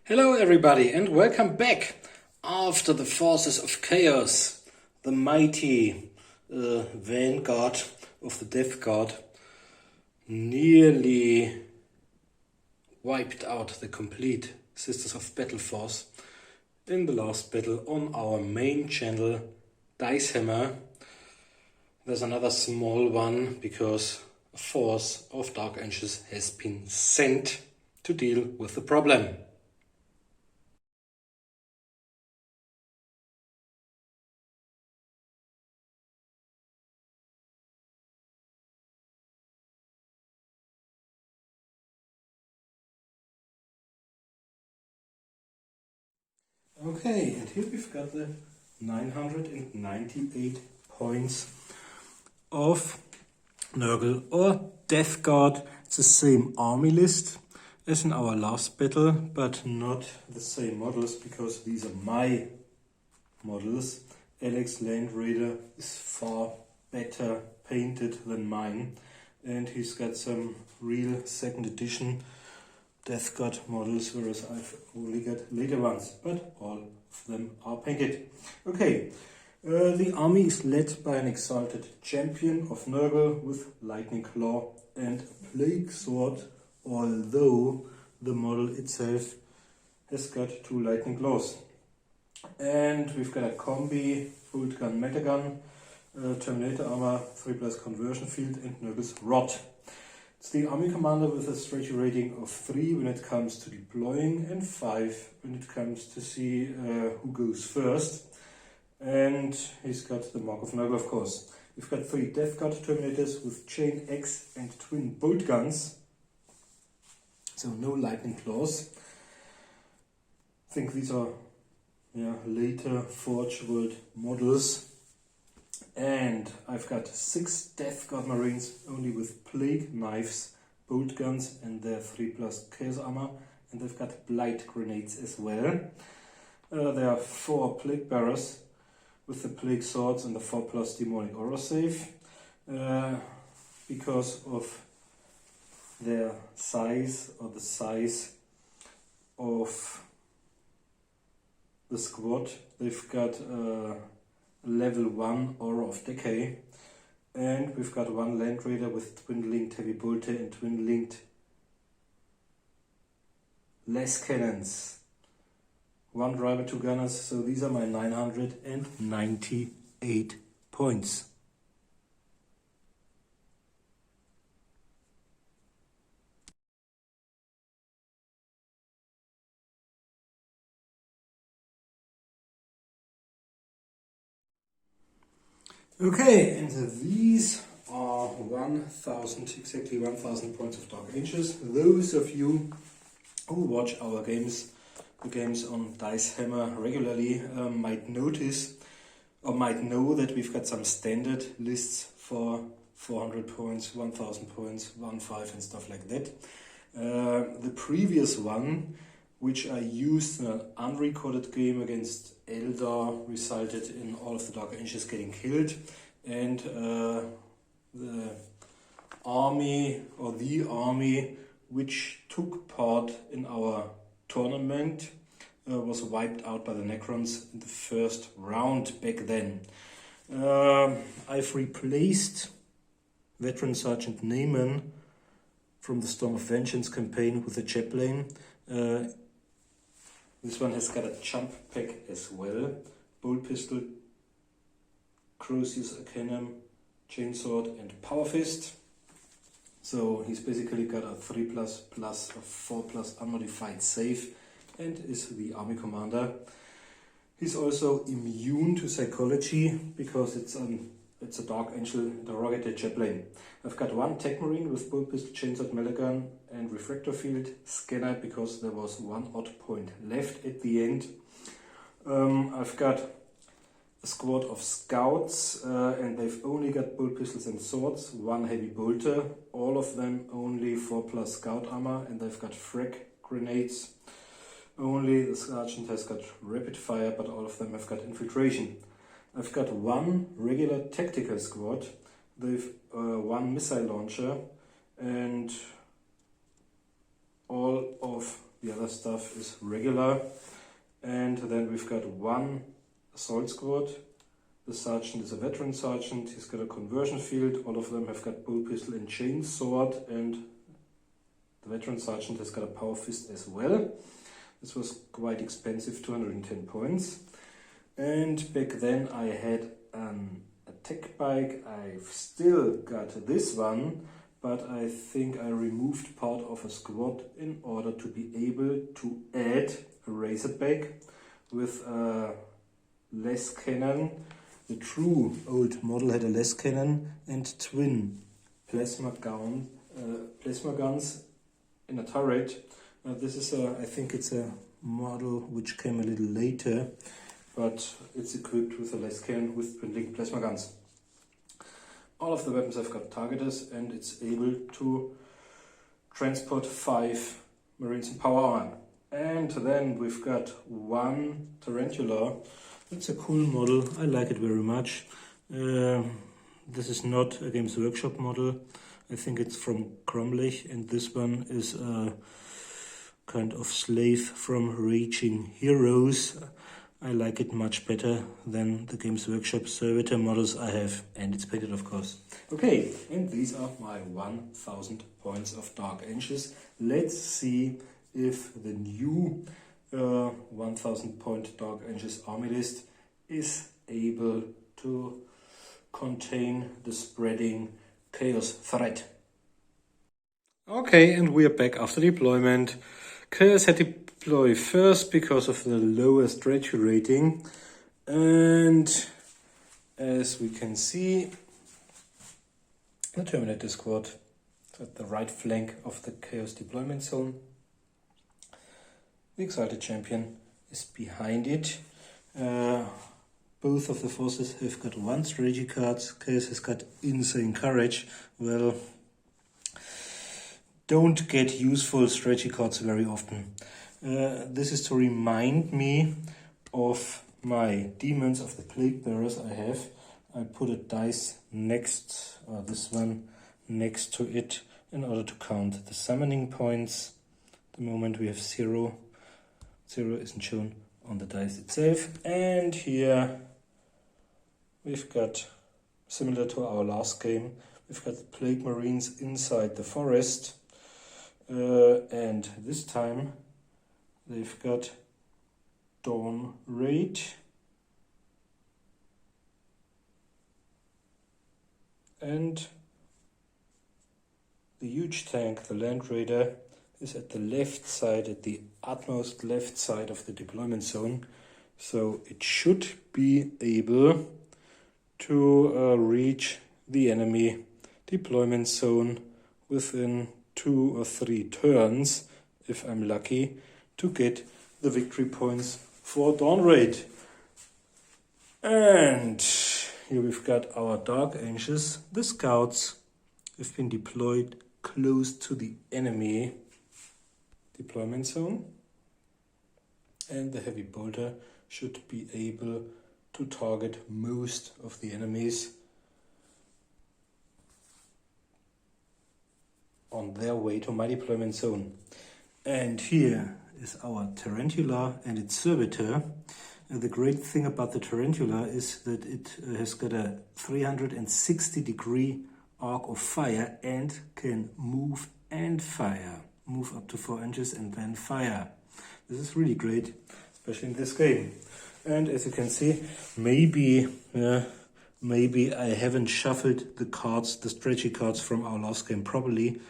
Hello everybody and welcome back after the forces of chaos, the mighty vanguard of the death guard nearly wiped out the complete Sisters of Battle force in the last battle on our main channel Dice Hammer. There's another small one because a force of Dark Angels has been sent to deal with the problem. Okay, and here we've got the 998 points of Nurgle or Death Guard. It's the same army list as in our last battle, but not the same models because these are my models. Alex Land Raider is far better painted than mine, and he's got some real second edition Death Guard models, whereas I've only got later ones, but all of them are painted. Okay, the army is led by an exalted champion of Nurgle with Lightning Claw and Plague Sword, although the model itself has got 2 Lightning Claws. And we've got a combi, Bolt Gun, Meta Gun, Terminator Armor, 3+ Conversion Field, and Nurgle's Rod. It's the army commander with a strategy rating of 3 when it comes to deploying and 5 when it comes to see who goes first. And he's got the Mark of Nurgle, of course. We've got 3 Death Guard Terminators with Chain X and twin bolt guns. So no lightning claws. I think these are later Forge World models. And I've got 6 Death Guard Marines only with Plague Knives, Bolt Guns and their 3+ Chaos Armor, and they've got Blight Grenades as well. There are 4 Plague Bearers with the Plague Swords and the 4+ Demonic Aura Save. Because of their size, or the size of the squad, they've got level 1 Aura of Decay, and we've got 1 Land Raider with twin-linked Heavy Bolter and twin-linked less cannons, 1 driver, 2 gunners. So these are my 998 points. Okay, and these are exactly 1000 points of Dark Angels. Those of you who watch our games, the games on Dice Hammer regularly, might notice or might know that we've got some standard lists for 400 points, 1000 points, 1.5 and stuff like that. The previous one, which I used in an unrecorded game against Eldar, resulted in all of the Dark Angels getting killed, and the army which took part in our tournament was wiped out by the Necrons in the first round back then. I've replaced Veteran Sergeant Neyman from the Storm of Vengeance campaign with a Chaplain. This one has got a jump pack as well, bolt pistol, Crucius Arcanum, Chainsword and Power Fist. So he's basically got a 3+ plus a 4+ unmodified save and is the army commander. He's also immune to psychology because it's a Dark Angel interrogator Chaplain. I've got 1 Tech Marine with bolt pistol, chainsword, melee gun and refractor field, scanner because there was 1 odd point left at the end. I've got a squad of scouts and they've only got bolt pistols and swords, 1 heavy bolter, all of them only 4+ scout armor, and they've got frag grenades. Only the sergeant has got rapid fire, but all of them have got infiltration. I've got 1 regular tactical squad, they've 1 missile launcher, and all of The other stuff is regular. And then we've got one assault squad. The sergeant is a veteran sergeant. He's got a conversion field. All of them have got bow pistol and chain sword, and the veteran sergeant has got a power fist as well. This was quite expensive, 210 points. And back then I had an attack bike. I've still got this one, but I think I removed part of a squad in order to be able to add a razorback with a less cannon. The true old model had a less cannon and twin plasma guns in a turret. This is I think it's a model which came a little later, but it's equipped with a less cannon with twin plasma guns. All of the weapons have got targeters, and it's able to transport 5 Marines in power armor. And then we've got one Tarantula. It's a cool model, I like it very much. This is not a Games Workshop model. I think it's from Cromlech, and this one is a kind of slave from Raging Heroes. I like it much better than the Games Workshop servitor models I have, and it's painted, of course. Okay, and these are my 1000 points of Dark Angels. Let's see if the new 1000 point Dark Angels army list is able to contain the spreading chaos threat. Okay, and we are back after deployment. Chaos had deploy first because of the lower strategy rating, and as we can see, the Terminator squad at the right flank of the chaos deployment zone. The Exalted Champion is behind it. Both of the forces have got one strategy card. Chaos has got Insane Courage. Well, don't get useful strategy cards very often. This is to remind me of my Demons of the Plague Bearers I have. I put a dice next, or this one next to it, in order to count the summoning points. At the moment we have 0. 0 isn't shown on the dice itself. And here we've got, similar to our last game, we've got the Plague Marines inside the forest. And this time they've got Dawn Raid, and the huge tank, the Land Raider, is at the left side, at the utmost left side of the deployment zone. So it should be able to reach the enemy deployment zone within 2 or 3 turns, if I'm lucky, to get the victory points for Dawn Raid. And here we've got our Dark Angels. The scouts have been deployed close to the enemy deployment zone, and the Heavy Bolter should be able to target most of the enemies on their way to my deployment zone. And here is our Tarantula and its servitor. The great thing about the Tarantula is that it has got a 360-degree arc of fire and can move and fire. Move up to 4 inches and then fire. This is really great, especially in this game. And as you can see, maybe I haven't shuffled the cards, the strategy cards from our last game properly,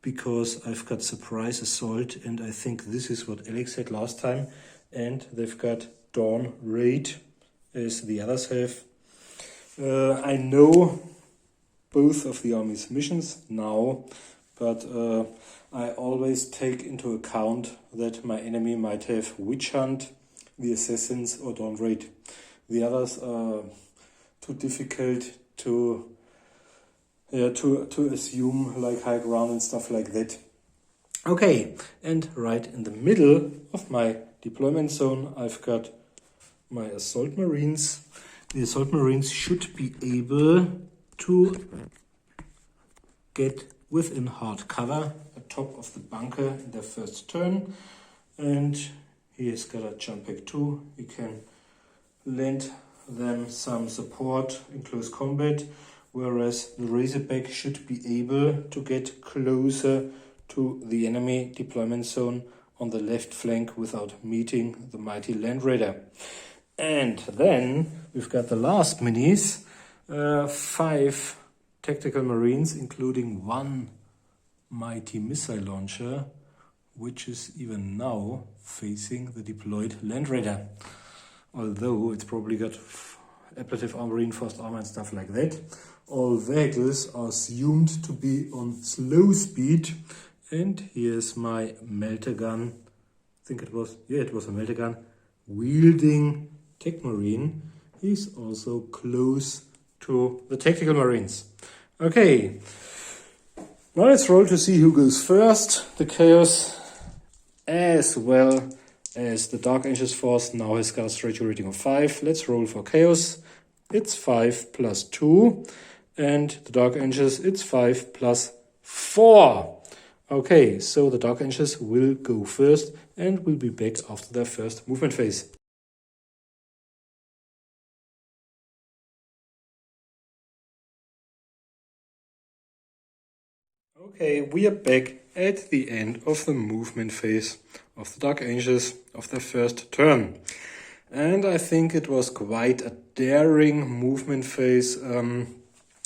because I've got Surprise Assault, and I think this is what Alex had last time, and they've got Dawn Raid, as the others have. I know both of the army's missions now, but I always take into account that my enemy might have Witch Hunt, the Assassins, or Dawn Raid. The others are too difficult to assume, like high ground and stuff like that. Okay, and right in the middle of my deployment zone, I've got my Assault Marines. The Assault Marines should be able to get within hard cover atop of the bunker in their first turn. And he has got a jump back too. He can lend them some support in close combat, whereas the Razorback should be able to get closer to the enemy deployment zone on the left flank without meeting the mighty Land Raider. And then we've got the last minis, 5 tactical marines, including 1 mighty missile launcher, which is even now facing the deployed Land Raider. Although it's probably got ablative armor, reinforced armor and stuff like that. All vehicles are assumed to be on slow speed. And here's my melter gun. I think it was a melter gun. Wielding Tech Marine. He's also close to the Tactical Marines. Okay. Now let's roll to see who goes first. The Chaos as well as the Dark Angels force now has got a straight rating of 5. Let's roll for Chaos. It's 5 plus 2. And the Dark Angels, it's 5 plus 4. Okay, so the Dark Angels will go first and will be back after their first movement phase. Okay, we are back at the end of the movement phase of the Dark Angels of their first turn. And I think it was quite a daring movement phase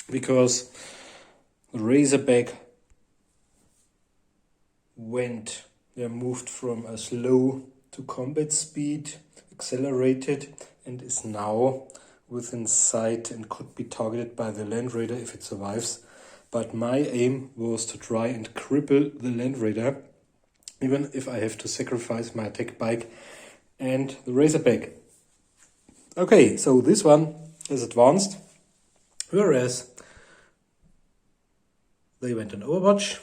because the Razorback moved from a slow to combat speed, accelerated, and is now within sight and could be targeted by the Land Raider if it survives. But my aim was to try and cripple the Land Raider, even if I have to sacrifice my attack bike and the Razorback. Okay, so this one is advanced, whereas they went on Overwatch.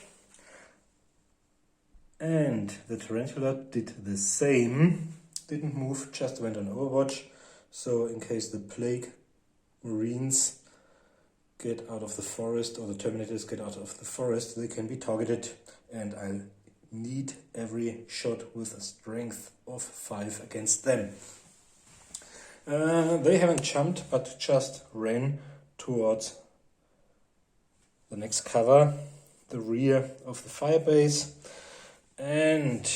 And the Tarantula did the same, didn't move, just went on Overwatch. So in case the Plague Marines get out of the forest or the Terminators get out of the forest, they can be targeted. And I need every shot with a strength of 5 against them. They haven't jumped, but just ran towards the next cover, the rear of the firebase. And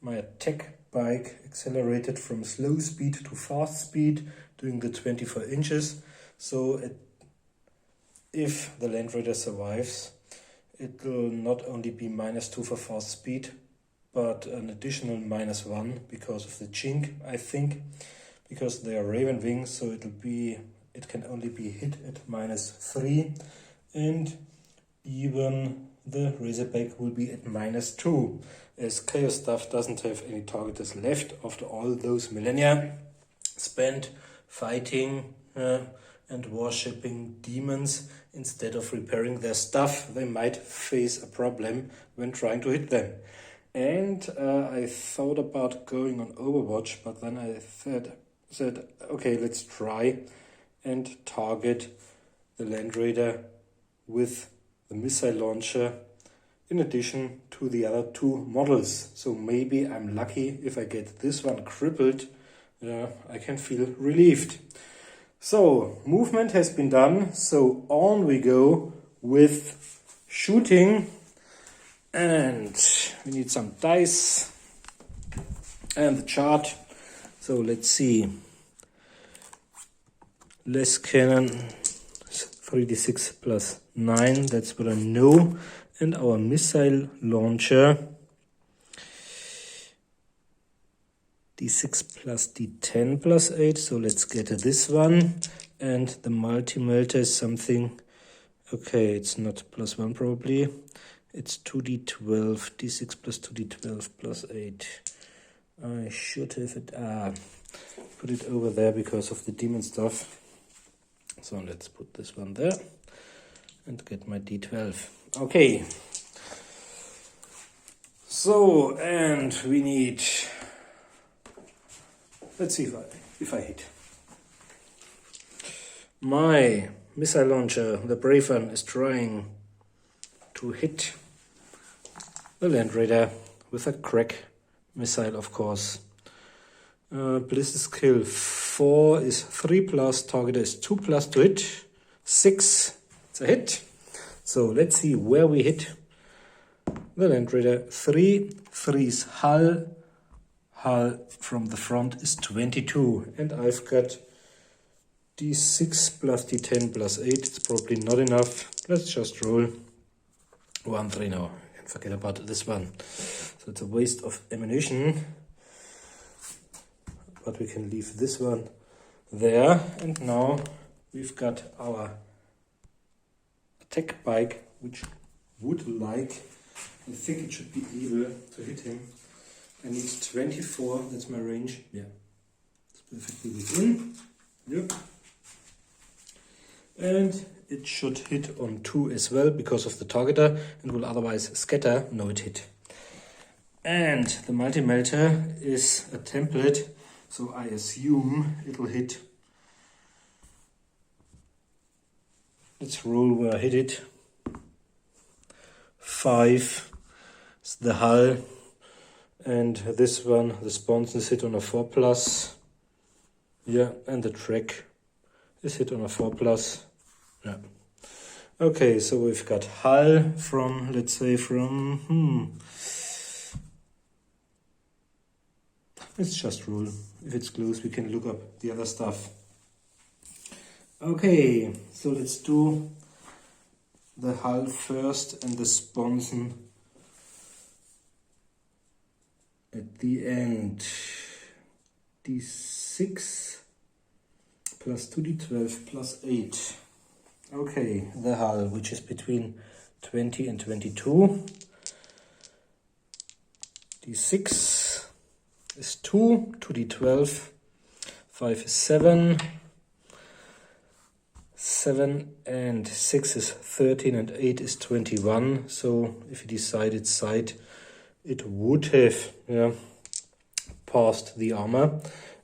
my attack bike accelerated from slow speed to fast speed, doing the 24 inches. So if the Land Raider survives, it will not only be -2 for fast speed, but an additional -1 because of the chink, I think, because they are Raven Wings, so it can only be hit at -3, and even the Razorback will be at -2, as Chaos Stuff doesn't have any targeters left after all those millennia spent fighting and worshipping demons. Instead of repairing their stuff, they might face a problem when trying to hit them. And I thought about going on Overwatch, but then I said, okay, let's try and target the Land Raider with the missile launcher in addition to the other 2 models. So maybe I'm lucky if I get this one crippled. I can feel relieved. So movement has been done. So on we go with shooting. And we need some dice and the chart. So let's see. Less cannon, 3d6 plus 9, that's what I know. And our missile launcher, d6 plus d10 plus 8. So let's get this one. And the multi-melter is something, okay, it's not +1 probably. It's 2d12, d6 plus 2d12 plus 8. I should have put it over there because of the demon stuff. So let's put this one there and get my d12. Okay. So, and we need, let's see if I hit. My missile launcher, the Brave one, is trying to hit the Land Raider with a crack missile, of course. Ballistic skill 4 is 3+, target is 2+ to hit. 6, it's a hit. So let's see where we hit the Land Raider. 3, 3's hull. Hull from the front is 22. And I've got D6 plus D10 plus 8. It's probably not enough. Let's just roll 1, 3 now. And forget about this one. So it's a waste of ammunition. But we can leave this one there. And now we've got our attack bike, which would like, I think it should be able to hit him. I need 24, that's my range. Yeah, it's perfectly within. Yep. And it should hit on 2 as well because of the targeter and will otherwise scatter. No, it hit. And the multi-melter is a template, so I assume it'll hit. Let's roll where I hit it. 5 is the hull. And this one, the sponson is hit on a 4+. Yeah, and the track is hit on a 4+. Yeah. Okay, so we've got hull from, let's say from, let's just roll. If it's close, we can look up the other stuff. Okay, so let's do the hull first and the sponson at the end. D6 plus 2d12 plus 8. Okay, the hull, which is between 20 and 22. D6 is 2, 2d12, 5 is 7, 7 and 6 is 13 and 8 is 21. So if you decided side, it would have passed the armor.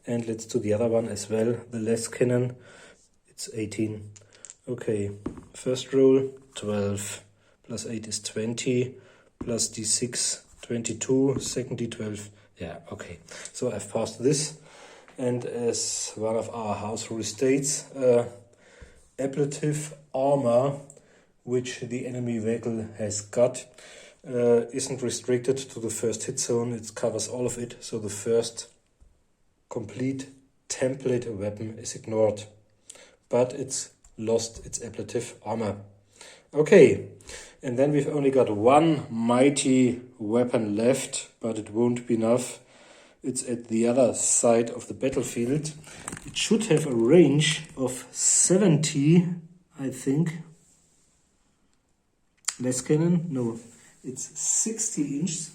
And let's do the other one as well, the less cannon. It's 18. Okay, first roll, 12 plus 8 is 20, plus d6, 22, second d12. Yeah, okay. So I've passed this. And as one of our house rule states, ablative armor, which the enemy vehicle has got, isn't restricted to the first hit zone. It covers all of it. So the first complete template weapon is ignored. But it's lost its ablative armor. Okay, and then we've only got one mighty weapon left, but it won't be enough. It's at the other side of the battlefield. It should have a range of 70, I think. Less cannon? No, it's 60 inches.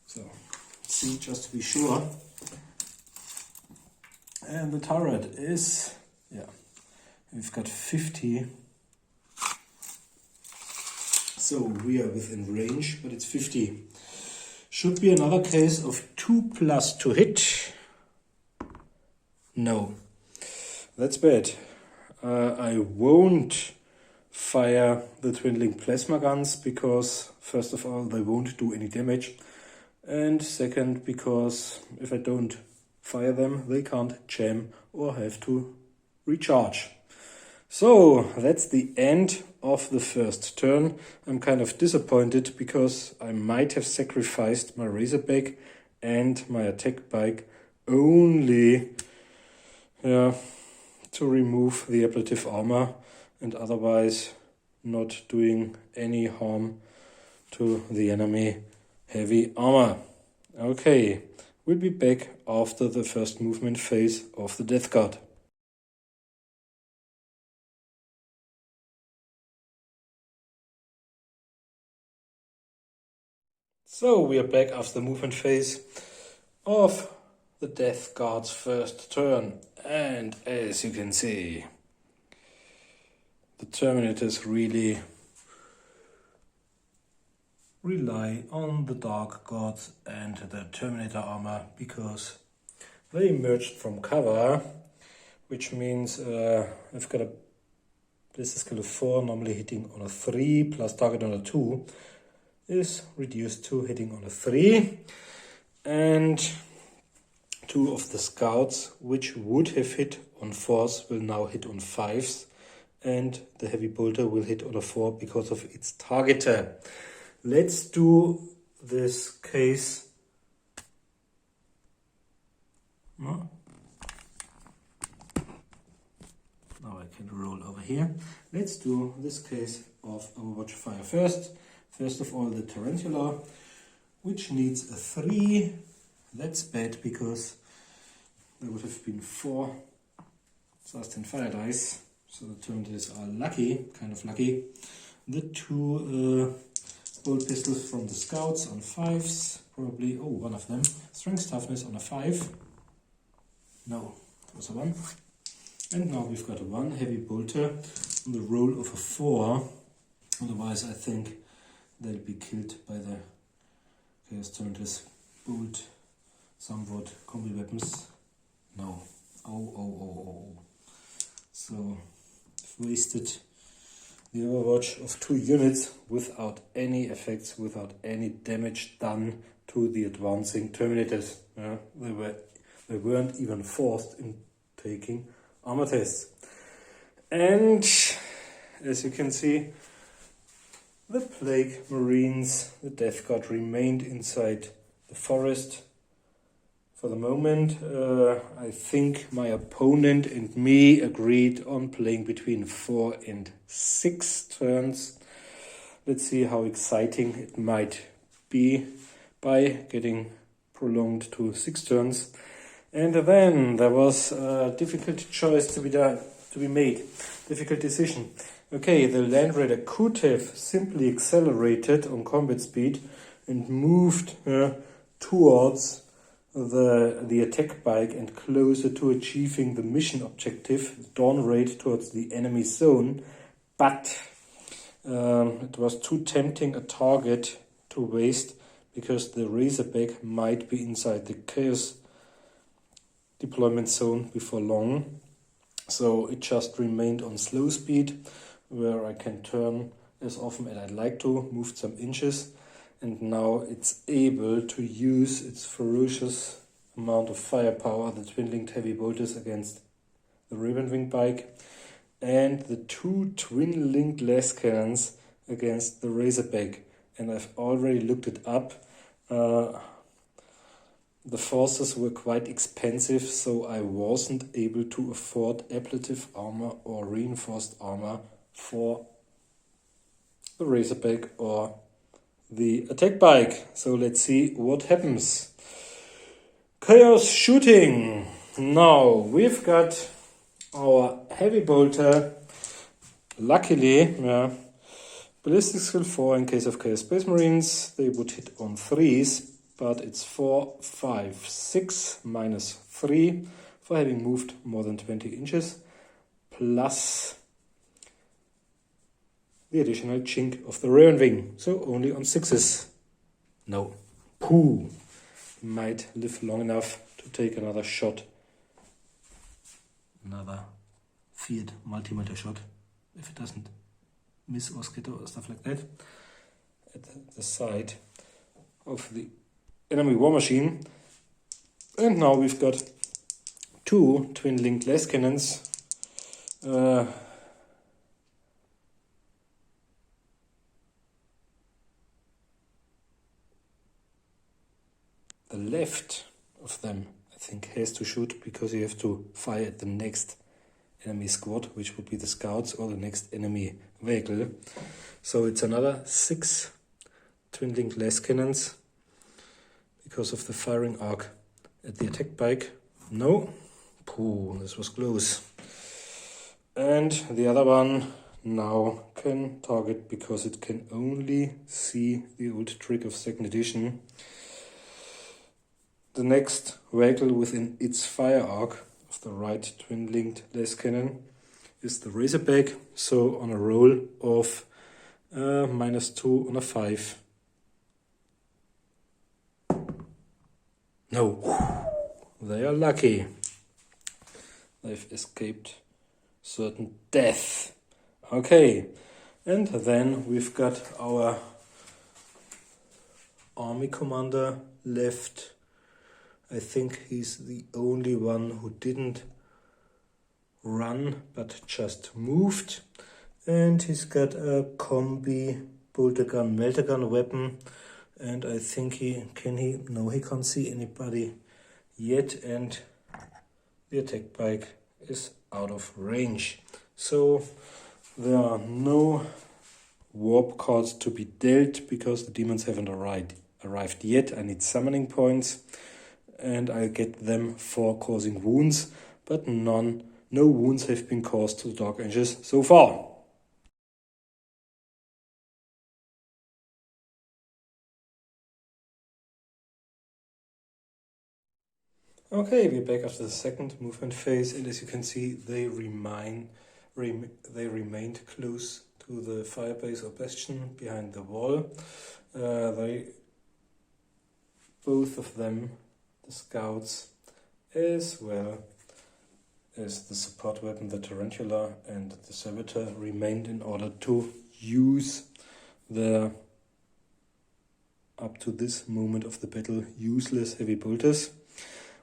So, let's see, just to be sure. And the turret is, we've got 50. So we are within range, but it's 50. Should be another case of 2+ to hit. No, that's bad. I won't fire the twin-link plasma guns because, first of all, they won't do any damage. And second, because if I don't fire them, they can't jam or have to recharge. So that's the end of the first turn. I'm kind of disappointed because I might have sacrificed my Razorback and my attack bike only to remove the ablative armor and otherwise not doing any harm to the enemy heavy armor. Okay, we'll be back after the first movement phase of the Death Guard. So we are back after the movement phase of the Death Guard's first turn, and as you can see, the Terminators really rely on the Dark Gods and the Terminator armor because they emerged from cover, which means I've got a This is skill of 4, normally hitting on a 3 plus target on a 2, is reduced to hitting on a 3. And 2 of the scouts, which would have hit on 4s, will now hit on 5s. And the heavy bolter will hit on a 4 because of its targeter. Let's do this case. No. Now I can roll over here. Let's do this case of Overwatch Fire first. First of all, the Tarantula, which needs a 3. That's bad because there would have been 4 Sustained Fire dice. So the Tarantulas are lucky, kind of lucky. The 2 bolt pistols from the scouts on 5s. Probably, oh, one of them. Strength Toughness on a 5. No, that was a 1. And now we've got a 1 heavy bolter on the roll of a 4. Otherwise, I think they'll be killed by the Chaos Tarantulas bolt somewhat combi weapons. No. Oh. So, I've wasted the Overwatch of 2 units without any effects, without any damage done to the advancing Terminators. They weren't even forced in taking armor tests. And as you can see, the Plague Marines, the Death Guard, remained inside the forest for the moment. I think my opponent and me agreed on playing between 4 and 6 turns. Let's see how exciting it might be by getting prolonged to 6 turns. And then there was a difficult choice to be made. Difficult decision. Okay, the Land Raider could have simply accelerated on combat speed and moved towards the attack bike and closer to achieving the mission objective, Dawn Raid towards the enemy zone. But it was too tempting a target to waste because the Razorback might be inside the Chaos deployment zone before long. So it just remained on slow speed, where I can turn as often as I'd like to, moved some inches, and now it's able to use its ferocious amount of firepower, the twin-linked heavy bolters against the Ravenwing bike, and the 2 twin-linked las cannons against the Razorback. And I've already looked it up. The forces were quite expensive, so I wasn't able to afford ablative armor or reinforced armor for the Razorback or the attack bike. So let's see what happens. Chaos shooting. Now we've got our heavy bolter. Luckily, ballistic skill 4 in case of Chaos Space Marines. They would hit on 3s. But it's 4, 5, 6 minus 3 for having moved more than 20 inches, plus the additional chink of the Ravenwing, so only on 6s. No. Pooh. Might live long enough to take another shot. Another feared multi-meter shot, if it doesn't miss or skitter or stuff like that. At the side of the enemy war machine. And now we've got 2 twin-linked las cannons. The left of them, I think, has to shoot because you have to fire at the next enemy squad, which would be the scouts or the next enemy vehicle. So it's another 6 twin-linked las cannons. Because of the firing arc at the attack bike. No. Pooh, this was close. And the other one now can target because it can only see the old trick of 2nd edition. The next vehicle within its fire arc of the right twin-linked las cannon is the Razorback. So on a roll of -2 on a 5. No, they are lucky. They've escaped certain death. Okay, and then we've got our army commander left. I think he's the only one who didn't run but just moved. And he's got a combi bolter gun, melter gun weapon. And I think he can't see anybody yet. And the attack bike is out of range. So there are no warp cards to be dealt because the demons haven't arrived yet. I need summoning points and I get them for causing wounds, but no wounds have been caused to the Dark Angels so far. Okay, we're back after the second movement phase, and as you can see, they remained close to the firebase or bastion behind the wall. Both of them, the scouts, as well as the support weapon, the tarantula and the servitor, remained in order to use their, up to this moment of the battle, useless heavy bolters.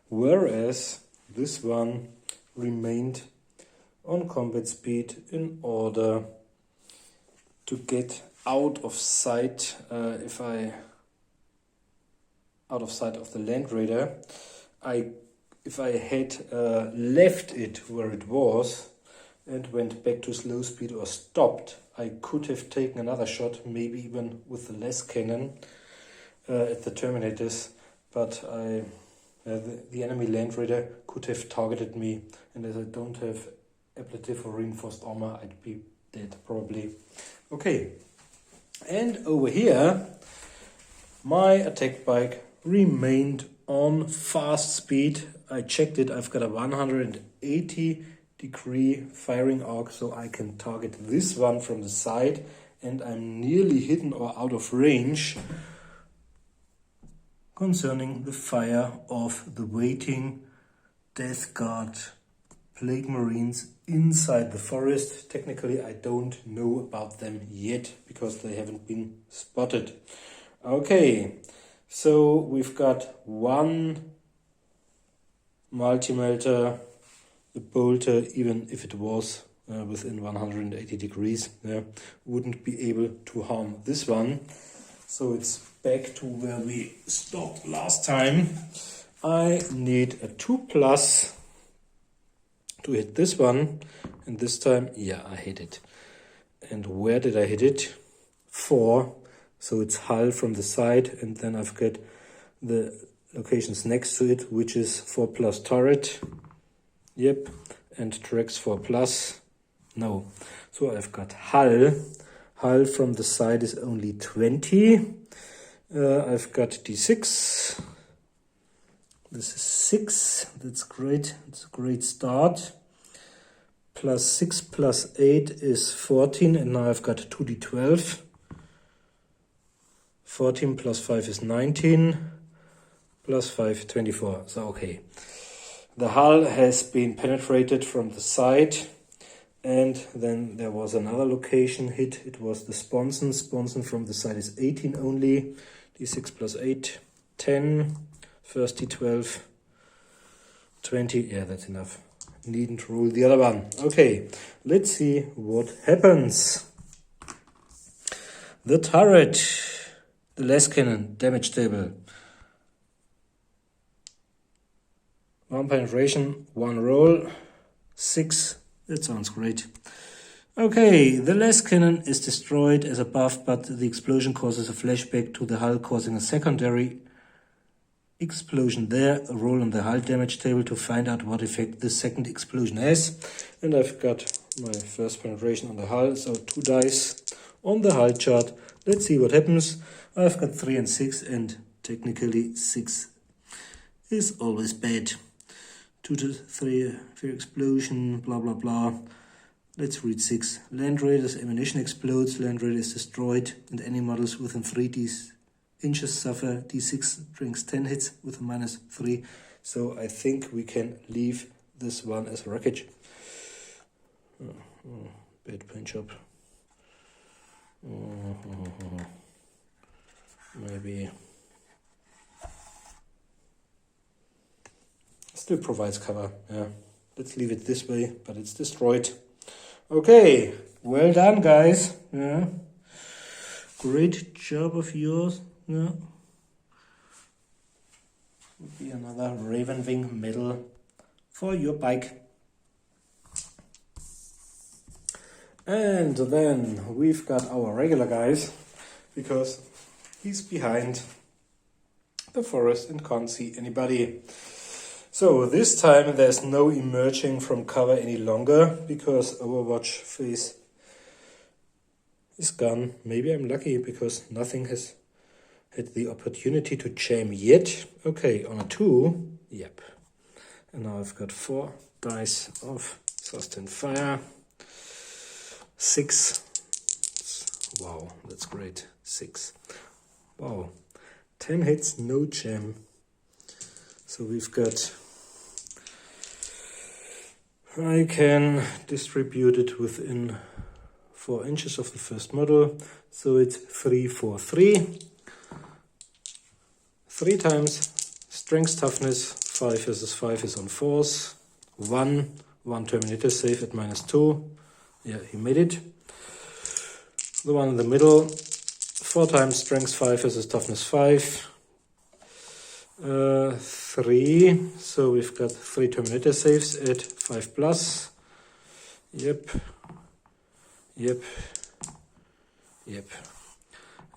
Whereas this one remained on combat speed in order to get out of sight out of sight of the Land Raider. If I had left it where it was and went back to slow speed or stopped, I could have taken another shot, maybe even with the less cannon at the Terminators, but the enemy Land Raider could have targeted me, and as I don't have ablative or reinforced armor, I'd be dead probably. Okay, and over here my attack bike remained on fast speed. I checked it, I've got a 180-degree firing arc, so I can target this one from the side, and I'm nearly hidden or out of range concerning the fire of the waiting Death Guard Plague Marines inside the forest. Technically, I don't know about them yet because they haven't been spotted. Okay, so we've got one multi-melter, the bolter, even if it was within 180 degrees, wouldn't be able to harm this one. So it's back to where we stopped last time. I need a 2+ to hit this one, and this time, yeah, I hit it. And where did I hit it? 4. So it's hull from the side, and then I've got the locations next to it, which is 4+ turret. Yep, and tracks 4+. No. So I've got hull. Hull from the side is only 20. I've got D6. This is 6. That's great. It's a great start. +6 + 8 is 14, and now I've got 2d12. 14 + 5 is 19. +5, 24. So okay. The hull has been penetrated from the side. And then there was another location hit. It was the sponson. Sponson from the side is 18 only. D6 + 8, 10. First D12, 20. Yeah, that's enough. Needn't roll the other one. Okay, let's see what happens. The turret, the less cannon, damage table. 1 penetration, 1 roll, 6. That sounds great. Okay, the less cannon is destroyed as above, but the explosion causes a flashback to the hull, causing a secondary explosion there. A roll on the hull damage table to find out what effect the second explosion has. And I've got my first penetration on the hull, so 2 dice on the hull chart. Let's see what happens. I've got 3 and 6, and technically 6 is always bad. 2 to 3 fear explosion, blah blah blah. Let's read 6. Land Raiders ammunition explodes, Land Raider is destroyed, and any models within 3 inches suffer D6 drinks 10 hits with a -3. So I think we can leave this one as wreckage. bad paint job. Maybe. Still provides cover, yeah. Let's leave it this way, but it's destroyed. Okay, well done, guys. Yeah. Great job of yours. Yeah. Would be another Raven Wing medal for your bike. And then we've got our regular guys, because he's behind the forest and can't see anybody. So this time there's no emerging from cover any longer, because our watch phase is gone. Maybe I'm lucky because nothing has had the opportunity to jam yet. Okay, on a 2, yep. And now I've got 4 dice of Sustained Fire. 6. Wow, that's great. 6. Wow. 10 hits, no jam. So we've got... I can distribute it within 4 inches of the first model. So it's 3, 4, 3. 3 times strength toughness. 5 versus 5 is on force. 1 Terminator save at -2. Yeah, he made it. The one in the middle, 4 times strength 5 versus toughness 5. 3, so we've got 3 Terminator saves at 5 plus. Yep.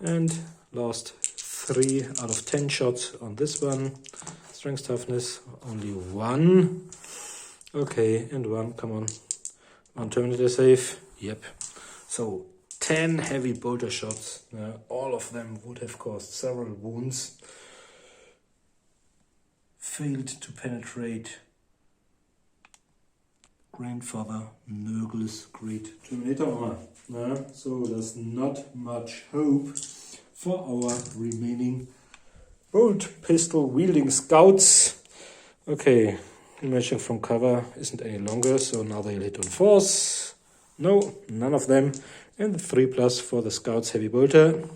And last 3 out of 10 shots on this one. Strength toughness, only 1. Okay, and 1, come on. 1 Terminator save, yep. So 10 heavy bolter shots, all of them would have caused several wounds. Failed to penetrate Grandfather Nurgle's great Terminator armor. So there's not much hope for our remaining bolt pistol wielding scouts. Okay, emerging from cover isn't any longer, so now they'll hit on force. No, none of them. And the 3 plus for the scouts heavy bolter.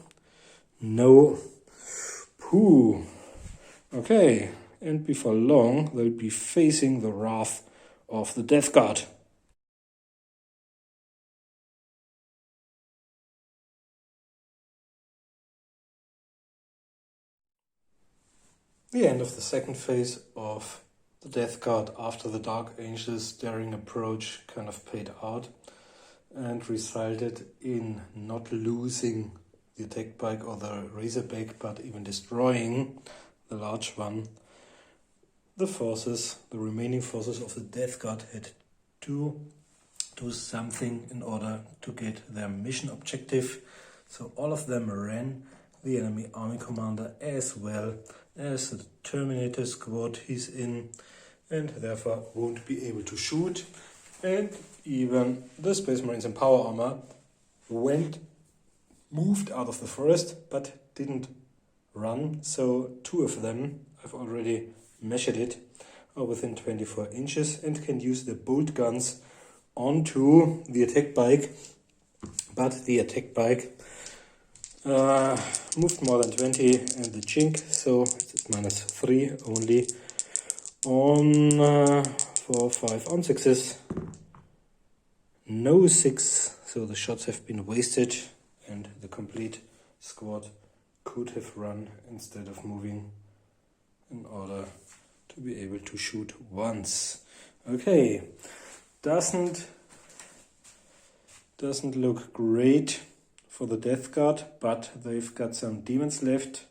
No. Pooh. Okay. And before long, they'll be facing the wrath of the Death Guard. The end of the second phase of the Death Guard after the Dark Angel's daring approach kind of paid out and resulted in not losing the attack bike or the Razorback, but even destroying the large one. The remaining forces of the Death Guard had to do something in order to get their mission objective. So all of them ran the enemy army commander as well as the Terminator squad he's in, and therefore won't be able to shoot. And even the Space Marines in power armor moved out of the forest but didn't run. So 2 of them, I've already measured it, are within 24 inches and can use the bolt guns onto the attack bike, but the attack bike moved more than 20 and the chink, so it's -3 only on 4, 5, on 6s. No 6, so the shots have been wasted and the complete squad could have run instead of moving in order to be able to shoot once. Okay, doesn't look great for the Death Guard, but they've got some demons left.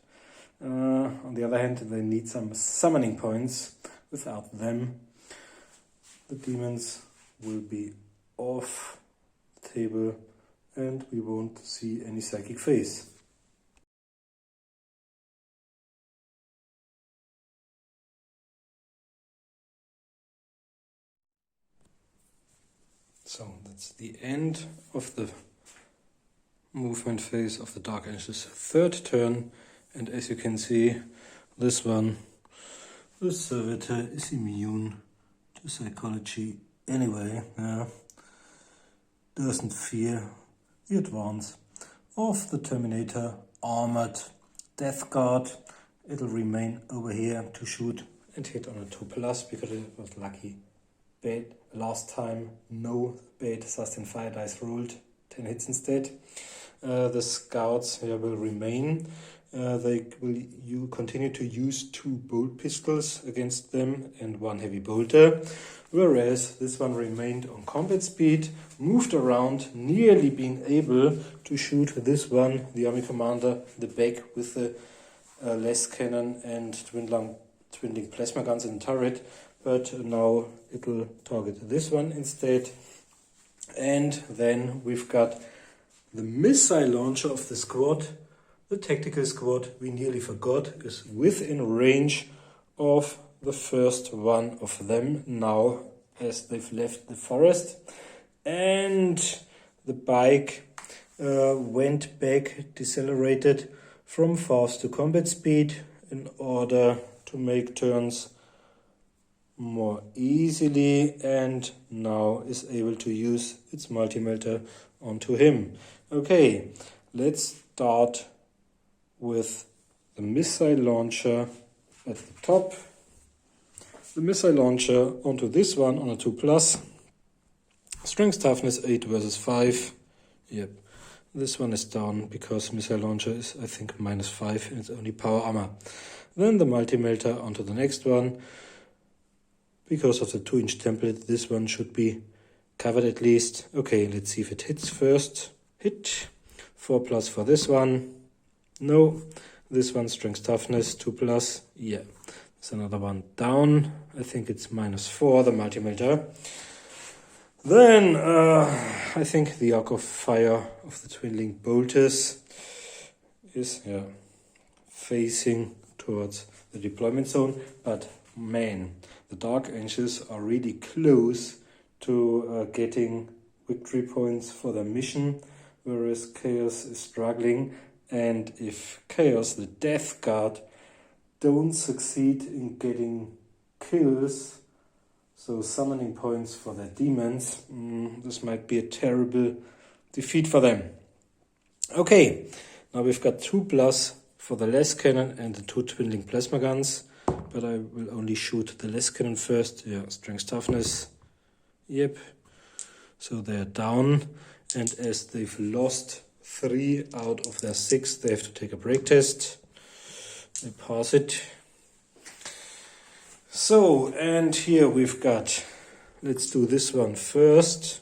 On the other hand, they need some summoning points. Without them, the demons will be off the table and we won't see any psychic phase. So that's the end of the movement phase of the Dark Angel's 3rd turn, and as you can see, this one, the Servitor, is immune to psychology anyway. doesn't fear the advance of the Terminator armored Death Guard. It'll remain over here to shoot and hit on a 2+ because it was lucky. Bad last time, no bad sustained fire dice rolled, 10 hits instead. The scouts here will remain. They will continue to use 2 bolt pistols against them and 1 heavy bolter, whereas this one remained on combat speed, moved around, nearly being able to shoot this one, the army commander, the back with the less cannon and twin-link plasma guns in the turret, but now it'll target this one instead. And then we've got the missile launcher of the squad. The tactical squad, we nearly forgot, is within range of the first one of them now as they've left the forest. And the bike went back, decelerated from fast to combat speed in order to make turns more easily, and now is able to use its multi-melter onto him. Okay, let's start with the missile launcher at the top. The missile launcher onto this one on a 2+. Strength toughness 8 versus 5. Yep, this one is down because missile launcher is, I think, -5 and it's only power armor. Then the multi-melter onto the next one. Because of the 2-inch template, this one should be covered at least. Okay, let's see if it hits first. Hit. 4+ for this one. No. This one, strength toughness, 2+. Yeah. There's another one down. I think it's -4, the multi-melter. Then, I think the arc of fire of the twin-link bolters is facing towards the deployment zone. But man, the Dark Angels are really close to getting victory points for their mission, whereas Chaos is struggling. And if Chaos, the Death Guard, don't succeed in getting kills, so summoning points for their demons, this might be a terrible defeat for them. Okay, now we've got 2+ for the less cannon and the 2 twin-link plasma guns, but I will only shoot the less cannon first. Yeah, strength toughness. Yep. So they're down, and as they've lost 3 out of their 6, they have to take a break test. They pass it. So, and here we've got, let's do this one first.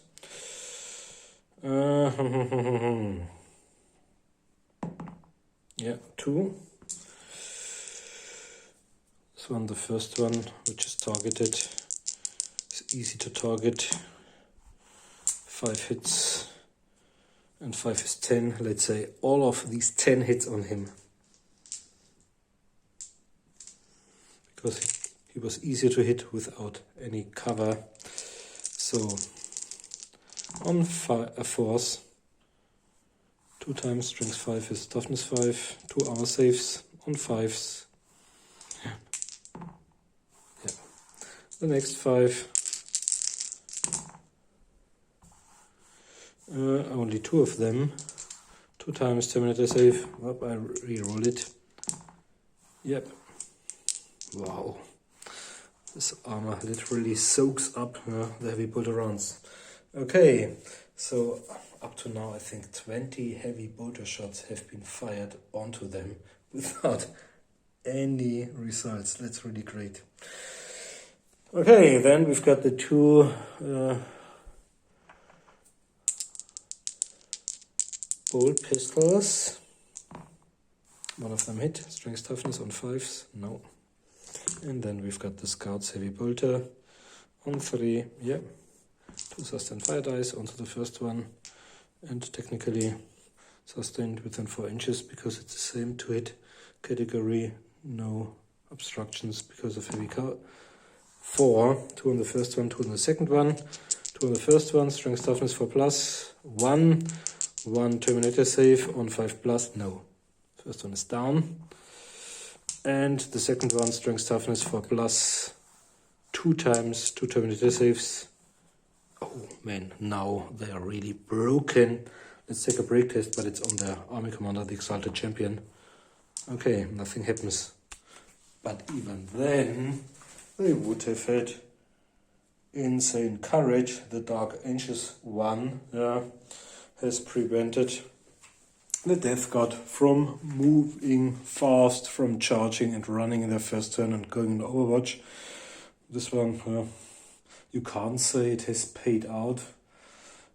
Yeah, 2. This one, the first one, which is targeted. It's easy to target. 5 hits. And 5 is 10. Let's say all of these 10 hits on him. Because he was easier to hit without any cover. So, on a force, 2 times strength 5 is toughness 5, 2 armor saves on 5s. Yeah. The next 5. Only 2 of them. 2 times Terminator save. Well, I re-roll it. Yep. Wow. This armor literally soaks up the heavy bolter rounds. Okay, so up to now I think 20 heavy bolter shots have been fired onto them without any results. That's really great. Okay, then we've got the 2 bolt pistols. One of them hit. Strength toughness on 5s. No. And then we've got the Scout's heavy bolter on 3. Yeah. 2 sustained fire dice onto the first one. And technically sustained within 4 inches because it's the same 2-hit category. No obstructions because of heavy car. 4. 2 on the first one, 2 on the second one. 2 on the first one. Strength toughness 4+. 1 Terminator save on 5+. No. First one is down. And the second one, strength toughness 4+. 2 times 2 Terminator saves. Oh man, now they are really broken. Let's take a break test, but it's on the army commander, the Exalted Champion. Okay, nothing happens. But even then, they would have had insane courage. The Dark Ancients 1 has prevented the Death God from moving fast, from charging and running in their first turn and going into Overwatch. This one, you can't say it has paid out.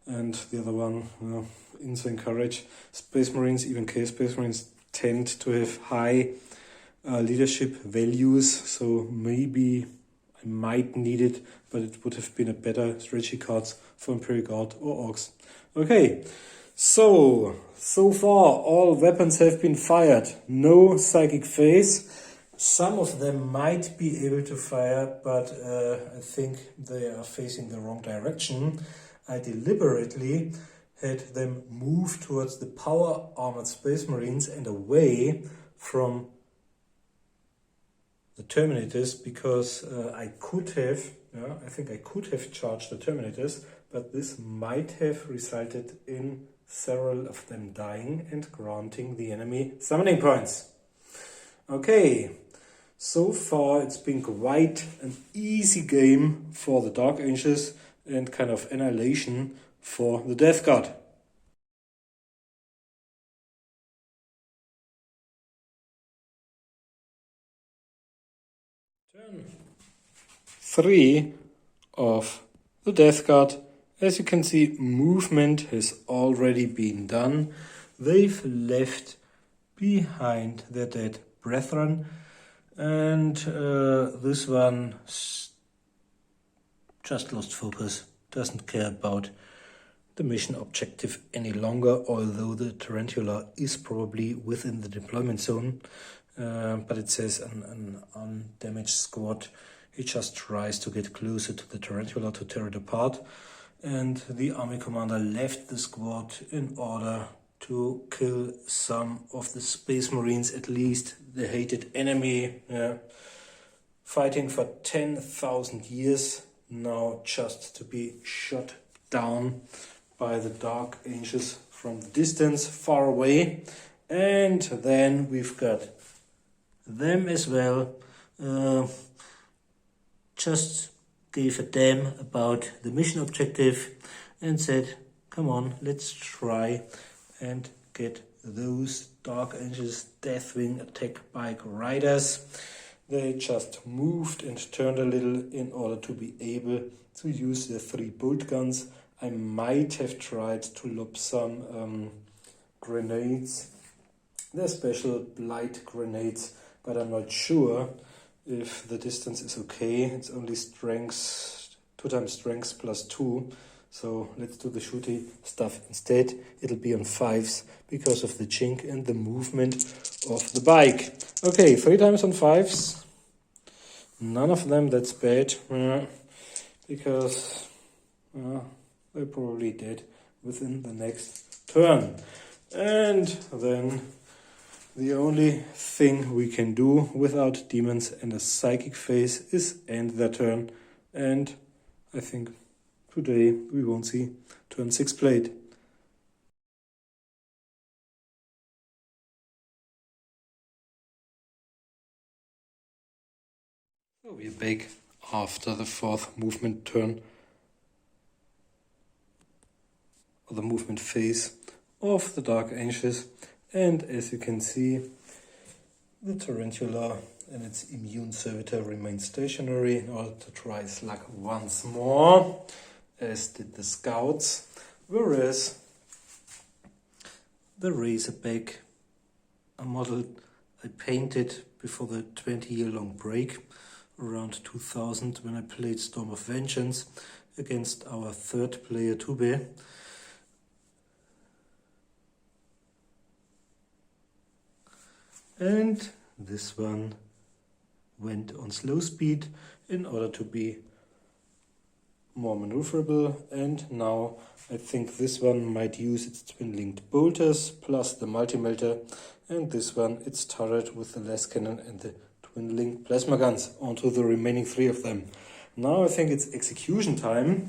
And the other one, insane courage. Space Marines, even K-Space Marines, tend to have high leadership values, so maybe I might need it, but it would have been a better strategy cards for Imperial Guard or Orcs. Okay, so far all weapons have been fired. No psychic phase. Some of them might be able to fire, but I think they are facing the wrong direction. I deliberately had them move towards the power armored Space Marines and away from the Terminators, because I think I could have charged the Terminators, but this might have resulted in several of them dying and granting the enemy summoning points. Okay, so far it's been quite an easy game for the Dark Angels and kind of annihilation for the Death Guard. Turn 3 of the Death Guard. As you can see, movement has already been done. They've left behind their dead brethren, and this one just lost focus, doesn't care about the mission objective any longer, although the Tarantula is probably within the deployment zone. But it says an undamaged squad. He just tries to get closer to the Tarantula to tear it apart. And the army commander left the squad in order to kill some of the Space Marines, at least the hated enemy. Fighting for 10,000 years, now just to be shot down by the Dark Angels from the distance, far away. And then we've got them as well. Just gave a damn about the mission objective and said, come on, let's try and get those Dark Angels Deathwing attack bike riders. They just moved and turned a little in order to be able to use their 3 bolt guns. I might have tried to lob some grenades. They're special blight grenades, but I'm not sure if the distance is okay. It's only strength, 2 times strength plus 2. So let's do the shooty stuff instead. It'll be on 5s because of the chink and the movement of the bike. Okay, 3 times on 5s. None of them that's bad, because they're probably dead within the next turn. And then the only thing we can do without demons and a psychic phase is end their turn. And I think today we won't see turn 6 played. So we're back after the 4th movement turn, or the movement phase of the Dark Angels. And as you can see, the Tarantula and its immune servitor remain stationary in order to try his luck once more, as did the scouts, whereas the Razorback, a model I painted before the 20-year-long break, around 2000, when I played Storm of Vengeance against our 3rd player Tube. And this one went on slow speed in order to be more maneuverable, and now I think this one might use its twin-linked bolters plus the multi-melter, and this one its turret with the las cannon and the twin-linked plasma guns onto the remaining 3 of them. Now I think it's execution time,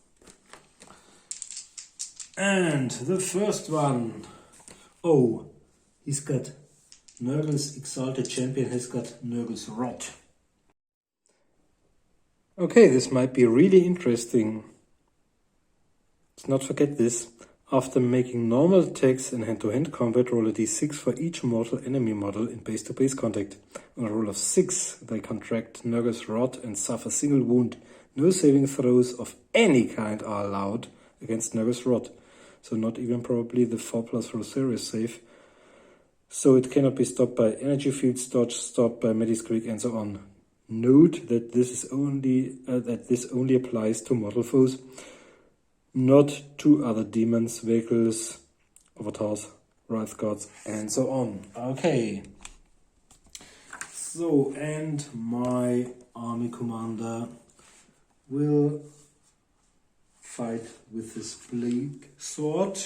And the first one. Oh, he's got Nurgle's Exalted Champion has got Nurgle's Rod. Okay, this might be really interesting. Let's not forget this. After making normal attacks in hand-to-hand combat, roll a d6 for each mortal enemy model in base-to-base contact. On a roll of 6, they contract Nurgle's Rod and suffer a single wound. No saving throws of any kind are allowed against Nurgle's Rod. So not even probably the 4+ roll serious save. So it cannot be stopped by energy fields, dodge, stopped by Mediscreek, and so on. Note that this only applies to mortal foes, not to other demons, vehicles, avatars, wraith gods, and so on. Okay. So, and my army commander will fight with his plague sword.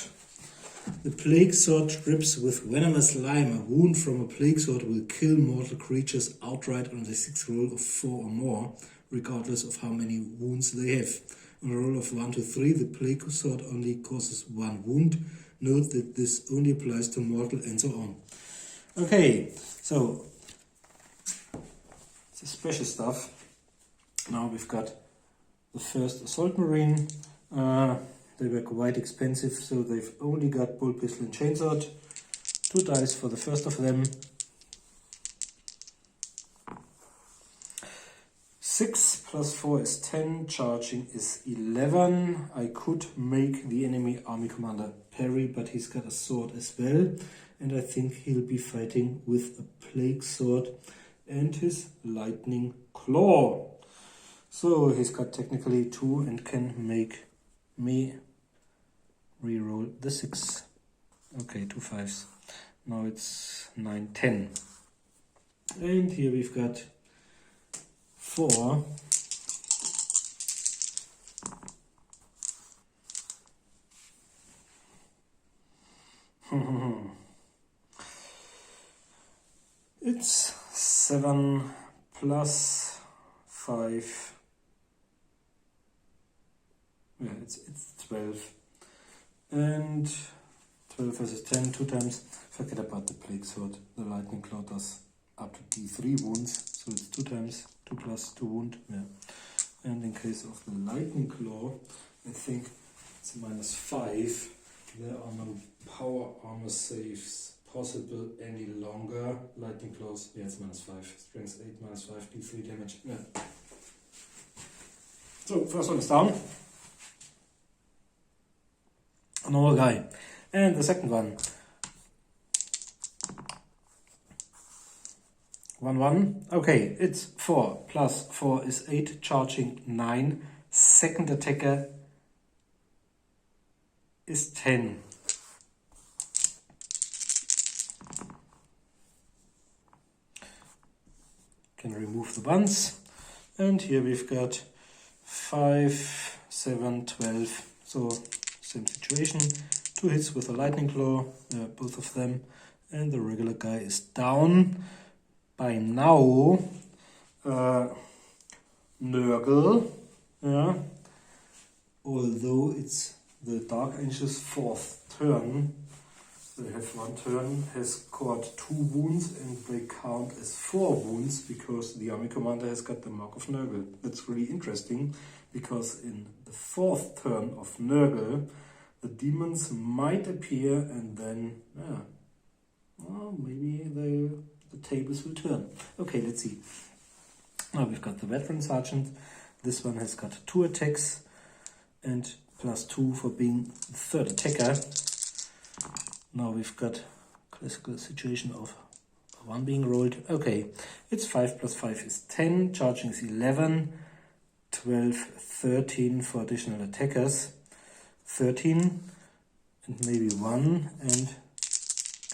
The plague sword drips with venomous slime. A wound from a plague sword will kill mortal creatures outright on the 6th roll of 4 or more, regardless of how many wounds they have. On a roll of 1 to 3, the plague sword only causes 1 wound. Note that this only applies to mortal and so on. Okay, so it's a special stuff. Now we've got the first Assault Marine. They were quite expensive, so they've only got Bolt Pistol and Chainsword. 2 dice for the first of them. 6 plus 4 is 10, charging is 11. I could make the enemy army commander parry, but he's got a sword as well. And I think he'll be fighting with a plague sword and his lightning claw. So he's got technically 2 and can make me reroll the 6. Okay, 2 5s. Now it's 9, 10. And here we've got 4. It's 7 plus 5. Yeah, it's 12. And 12 versus 10, 2 times. Forget about the plague sword. The lightning claw does up to d3 wounds, so it's 2 times 2 plus 2 wound. Yeah. And in case of the lightning claw, I think it's -5. There are no power armor saves possible any longer. Lightning claws, yeah, it's -5. Strength 8, -5, d3 damage. Yeah. So first one is down. A normal guy. And the second one. 1, 1. Okay, it's 4 plus 4 is 8, charging 9. Second attacker is 10. Can remove the ones. And here we've got 5, 7, 12. So same situation. 2 hits with a lightning claw, both of them. And the regular guy is down. By now, Nurgle, yeah, although it's the Dark Angel's 4th turn, they have 1 turn, has scored 2 wounds and they count as 4 wounds because the army commander has got the Mark of Nurgle. That's really interesting because in the 4th turn of Nurgle, the demons might appear and then, yeah, well, maybe the tables will turn. Okay, let's see. Now we've got the Veteran Sergeant. This one has got 2 attacks and +2 for being the 3rd attacker. Now we've got classical situation of 1 being rolled. Okay, it's 5 plus 5 is 10, charging is 11, 12, 13 for additional attackers, 13 and maybe 1, and